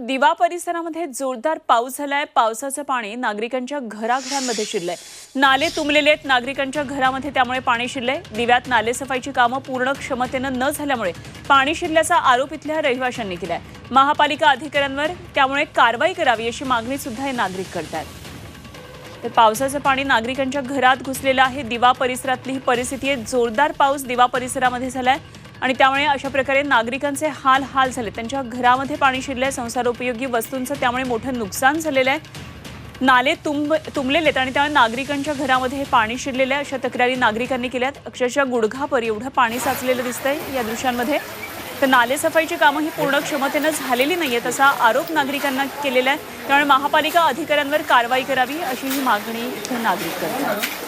दिवा परिसरामध्ये जोरदार पाऊस झालाय। पावसाचं पाणी नागरिकांच्या घराघरांमध्ये शिरलंय। नाले तुंबलेले आहेत नागरिकांच्या घरामध्ये, त्यामुळे पाणी शिरलंय। दिव्यात नालेसफाईची कामं पूर्ण क्षमतेनं न झाल्यामुळे पाणी शिरल्याचा आरोप इथल्या रहिवाशांनी केलाय। महापालिका अधिकाऱ्यांवर त्यामुळे कारवाई करावी अशी मागणी सुद्धा हे नागरिक करतात। तर पावसाचं पाणी नागरिकांच्या घरात घुसलेलं आहे। दिवा परिसरातली ही परिस्थिती आहे। जोरदार पाऊस दिवा परिसरामध्ये झालाय आणि त्यामुळे अशा प्रकारे नागरिकांचे हाल झाले। त्यांच्या घरामध्ये पाणी शिरलंय। संसारोपयोगी वस्तूंचं त्यामुळे मोठं नुकसान झालेलं आहे। नाले तुंबलेले आहेत आणि त्यामुळे नागरिकांच्या घरामध्ये पाणी शिरलेलं आहे अशा तक्रारी नागरिकांनी केल्यात। अक्षरशः गुडघाभर एवढं पाणी साचलेलं दिसतंय या दृश्यांमध्ये। तर नालेसफाईची कामं ही पूर्ण क्षमतेनं झालेली नाहीयेत असा आरोप नागरिकांना केलेला आहे। त्यामुळे महापालिका अधिकाऱ्यांवर कारवाई करावी अशी ही मागणी इथे नागरिक करतात।